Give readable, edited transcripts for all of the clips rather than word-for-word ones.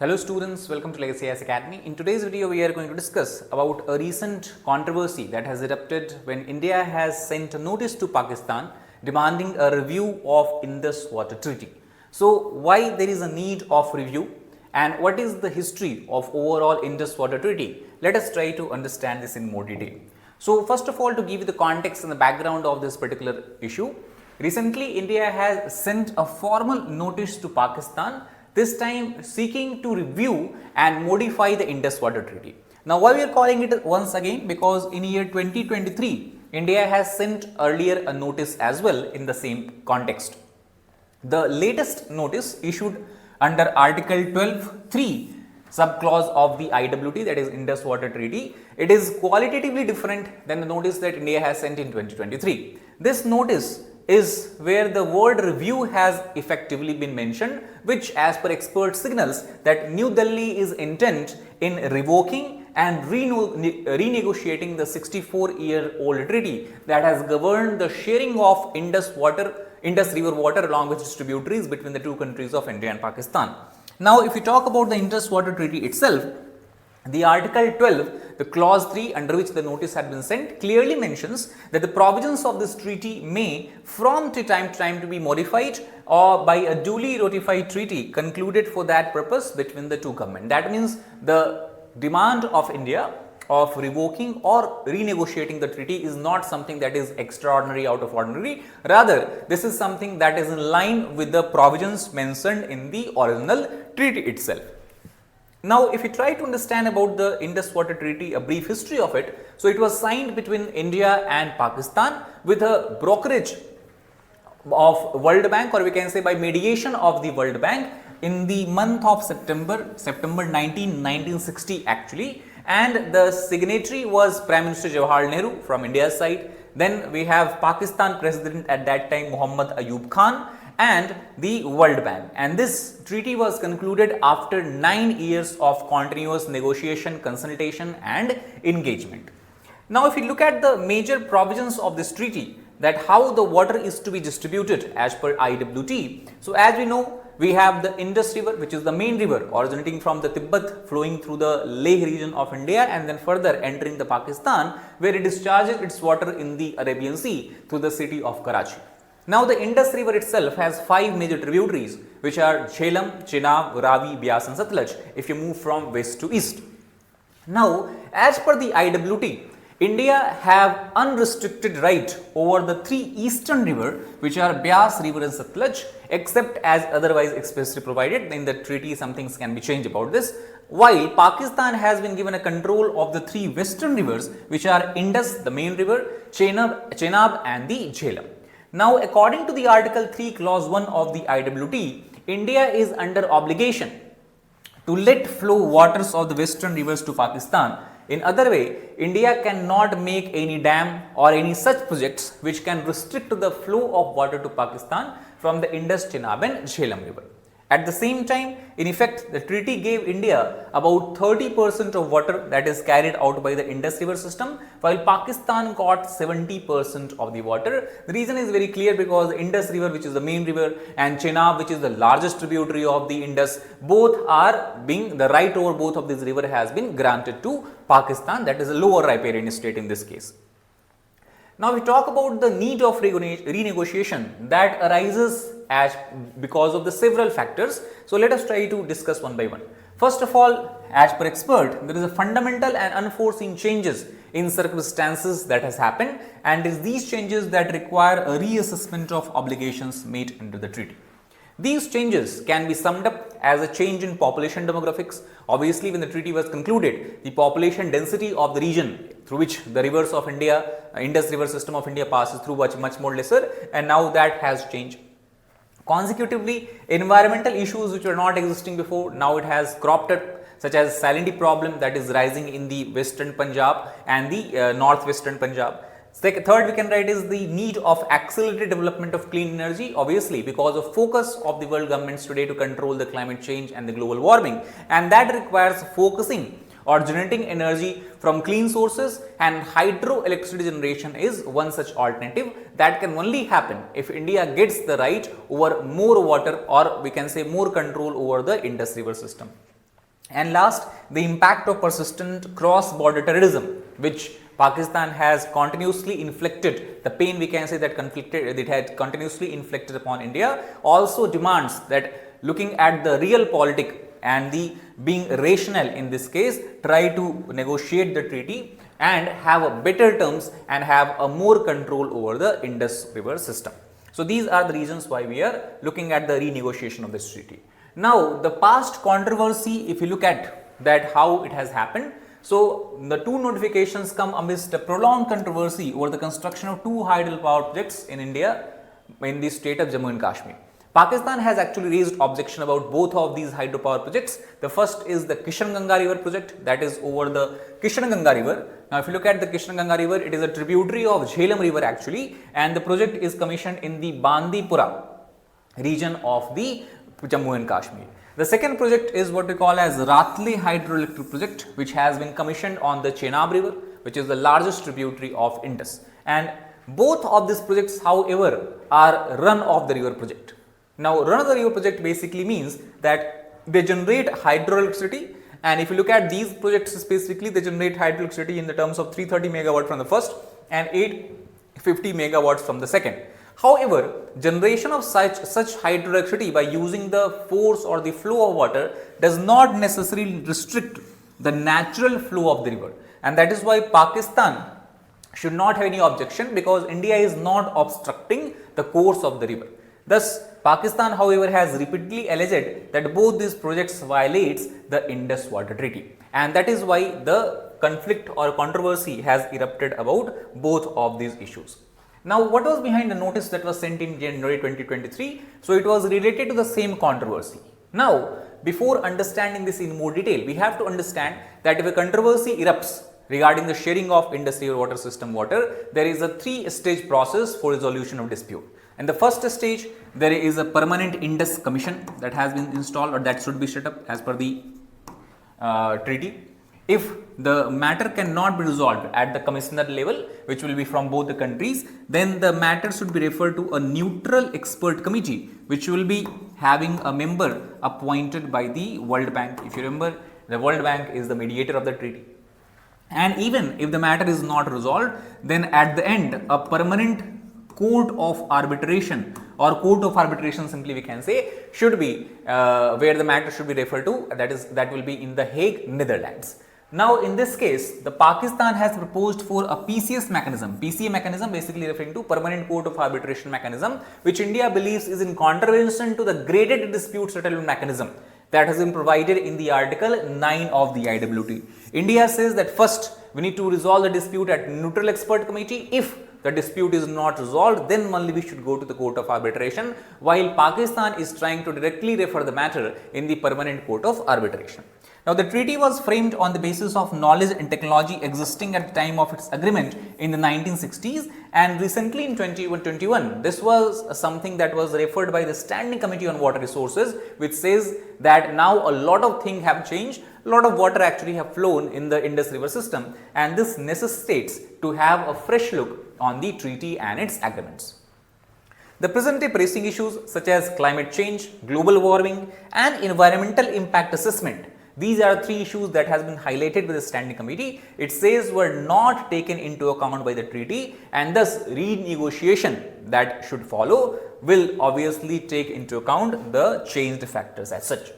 Hello students, welcome to Legacy IAS Academy. In today's video, we are going to discuss about a recent controversy that has erupted when India has sent a notice to Pakistan demanding a review of Indus Water Treaty. So, why there is a need of review and what is the history of overall Indus Water Treaty? Let us try to understand this in more detail. So, first of all, to give you the context and the background of this particular issue, recently India has sent a formal notice to Pakistan, this time seeking to review and modify the Indus Water Treaty. Now, why we are calling it once again? Because in year 2023, India has sent earlier a notice as well in the same context. The latest notice issued under Article 12(3) subclause of the IWT, that is Indus Water Treaty, it is qualitatively different than the notice that India has sent in 2023. This notice is where the word review has effectively been mentioned, which as per experts signals that New Delhi is intent in revoking and renegotiating the 64-year-old treaty that has governed the sharing of Indus River water along with its tributaries between the two countries of India and Pakistan. Now, if we talk about the Indus Water Treaty itself, the Article 12, the clause 3 under which the notice had been sent, clearly mentions that the provisions of this treaty may from time to time to be modified or by a duly ratified treaty concluded for that purpose between the two governments. That means the demand of India of revoking or renegotiating the treaty is not something that is extraordinary out of ordinary. Rather, this is something that is in line with the provisions mentioned in the original treaty itself. Now, if we try to understand about the Indus Water Treaty, a brief history of it. So, it was signed between India and Pakistan with a brokerage of World Bank, or we can say by mediation of the World Bank in the month of September 1960 actually, and the signatory was Prime Minister Jawaharlal Nehru from India's side. Then we have Pakistan President at that time Muhammad Ayub Khan and the World Bank, and this treaty was concluded after 9 years of continuous negotiation, consultation and engagement. Now, if you look at the major provisions of this treaty, that how the water is to be distributed as per IWT. So, as we know, we have the Indus River, which is the main river originating from the Tibet, flowing through the Leh region of India and then further entering the Pakistan, where it discharges its water in the Arabian Sea through the city of Karachi. Now, the Indus River itself has 5 major tributaries, which are Jhelum, Chenab, Ravi, Beas and Satluj if you move from west to east. Now, as per the IWT, India have unrestricted right over the 3 eastern rivers, which are Beas River and Satluj, except as otherwise expressly provided. In the treaty, some things can be changed about this. While Pakistan has been given a control of the 3 western rivers, which are Indus, the main river, Chenab and the Jhelum. Now, according to the Article 3 Clause 1 of the IWT, India is under obligation to let flow waters of the western rivers to Pakistan. In other way, India cannot make any dam or any such projects which can restrict the flow of water to Pakistan from the Indus, Chenab and Jhelum river. At the same time, in effect, the treaty gave India about 30% of water that is carried out by the Indus River system, while Pakistan got 70% of the water. The reason is very clear, because the Indus River, which is the main river, and Chenab, which is the largest tributary of the Indus, both are being, the right over both of these rivers has been granted to Pakistan, that is a lower riparian state in this case. Now, we talk about the need of renegotiation that arises because of the several factors. So, let us try to discuss one by one. First of all, as per expert, there is a fundamental and unforeseen changes in circumstances that has happened, and it is these changes that require a reassessment of obligations made under the treaty. These changes can be summed up as a change in population demographics. Obviously, when the treaty was concluded, the population density of the region through which the rivers of India, Indus River system of India passes through was much more lesser, and now that has changed. Consecutively, environmental issues which were not existing before, now it has cropped up, such as salinity problem that is rising in the western Punjab and the northwestern Punjab. Third, we can write is the need of accelerated development of clean energy, obviously because of focus of the world governments today to control the climate change and the global warming, and that requires focusing or generating energy from clean sources, and hydroelectricity generation is one such alternative that can only happen if India gets the right over more water, or we can say more control over the Indus River system. And last, the impact of persistent cross-border terrorism, which Pakistan has continuously inflicted, the pain we can say that it had continuously inflicted upon India, also demands that looking at the real politic and the being rational in this case, try to negotiate the treaty and have a better terms and have a more control over the Indus River system. So these are the reasons why we are looking at the renegotiation of this treaty. Now, the past controversy, if you look at that how it has happened, so the two notifications come amidst a prolonged controversy over the construction of two hydropower projects in India in the state of Jammu and Kashmir. Pakistan has actually raised objection about both of these hydropower projects. The first is the Kishan Ganga River project, that is over the Kishan Ganga River. Now, if you look at the Kishan Ganga River, it is a tributary of Jhelum River actually, and the project is commissioned in the Bandipora region of the Jammu and Kashmir. The second project is what we call as Ratle Hydroelectric Project, which has been commissioned on the Chenab River, which is the largest tributary of Indus. And both of these projects, however, are run of the river project. Now, run of the river project basically means that they generate hydroelectricity, and if you look at these projects specifically, they generate hydroelectricity in the terms of 330 megawatt from the first and 850 megawatts from the second. However, generation of such hydroelectricity by using the force or the flow of water does not necessarily restrict the natural flow of the river, and that is why Pakistan should not have any objection, because India is not obstructing the course of the river. Thus, Pakistan, however, has repeatedly alleged that both these projects violates the Indus Water Treaty, and that is why the conflict or controversy has erupted about both of these issues. Now, what was behind the notice that was sent in January 2023? So, it was related to the same controversy. Now, before understanding this in more detail, we have to understand that if a controversy erupts regarding the sharing of Indus River water system water, there is a three-stage process for resolution of dispute. In the first stage, there is a permanent Indus Commission that has been installed or that should be set up as per the treaty. If the matter cannot be resolved at the commissioner level, which will be from both the countries, then the matter should be referred to a neutral expert committee, which will be having a member appointed by the World Bank. If you remember, the World Bank is the mediator of the treaty. And even if the matter is not resolved, then at the end, a permanent court of arbitration or court of arbitration simply we can say should be where the matter should be referred to, that will be in The Hague, Netherlands. Now, in this case, the Pakistan has proposed for a PCS mechanism. PCA mechanism basically referring to Permanent Court of Arbitration mechanism, which India believes is in contravention to the graded dispute settlement mechanism that has been provided in the Article 9 of the IWT. India says that first we need to resolve the dispute at neutral expert committee. If the dispute is not resolved, then only we should go to the court of arbitration, while Pakistan is trying to directly refer the matter in the Permanent Court of Arbitration. Now, the treaty was framed on the basis of knowledge and technology existing at the time of its agreement in the 1960s, and recently in 2021, this was something that was referred by the Standing Committee on Water Resources, which says that now a lot of things have changed, a lot of water actually have flown in the Indus River system, and this necessitates to have a fresh look on the treaty and its agreements. The present day pressing issues such as climate change, global warming and environmental impact assessment, these are three issues that has been highlighted by the Standing Committee. It says were not taken into account by the treaty, and thus renegotiation that should follow will obviously take into account the changed factors as such.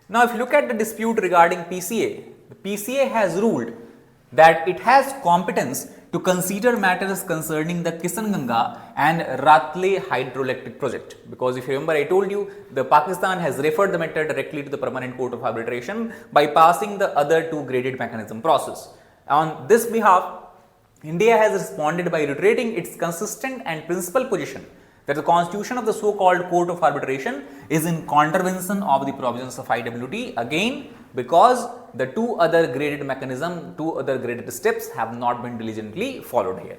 Now, if you look at the dispute regarding PCA, the PCA has ruled that it has competence to consider matters concerning the Kishan Ganga and Ratle hydroelectric project, because if you remember, I told you the Pakistan has referred the matter directly to the Permanent Court of Arbitration by passing the other two graded mechanism process. On this behalf, India has responded by reiterating its consistent and principal position that the constitution of the so-called Court of Arbitration is in contravention of the provisions of IWT, again because the two other graded steps have not been diligently followed here.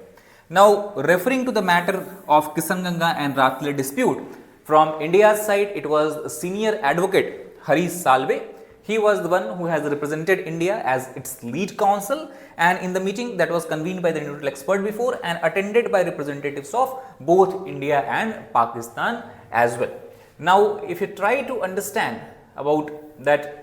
Now, referring to the matter of Kishan Ganga and Ratle dispute, from India's side, it was senior advocate Harish Salve. He was the one who has represented India as its lead counsel, and in the meeting that was convened by the neutral expert before and attended by representatives of both India and Pakistan as well. Now, if you try to understand about that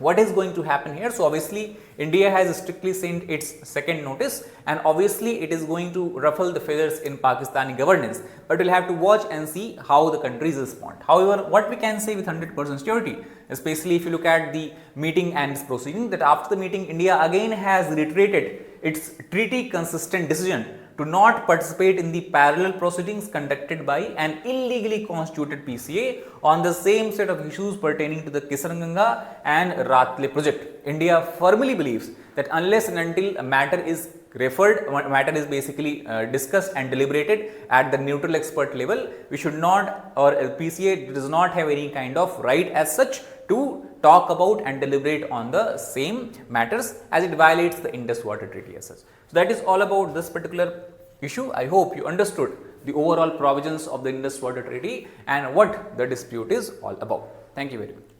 what is going to happen here? So obviously India has strictly sent its second notice, and obviously it is going to ruffle the feathers in Pakistani governance, but we'll have to watch and see how the countries respond. However, what we can say with 100% surety, especially if you look at the meeting and its proceeding, that after the meeting India again has reiterated its treaty consistent decision to not participate in the parallel proceedings conducted by an illegally constituted PCA on the same set of issues pertaining to the Kisarganga and Ratle project. India firmly believes that unless and until a matter is basically discussed and deliberated at the neutral expert level, we should not, or PCA does not have any kind of right as such to talk about and deliberate on the same matters, as it violates the Indus Water Treaty as such. So that is all about this particular issue. I hope you understood the overall provisions of the Indus Water Treaty and what the dispute is all about. Thank you very much.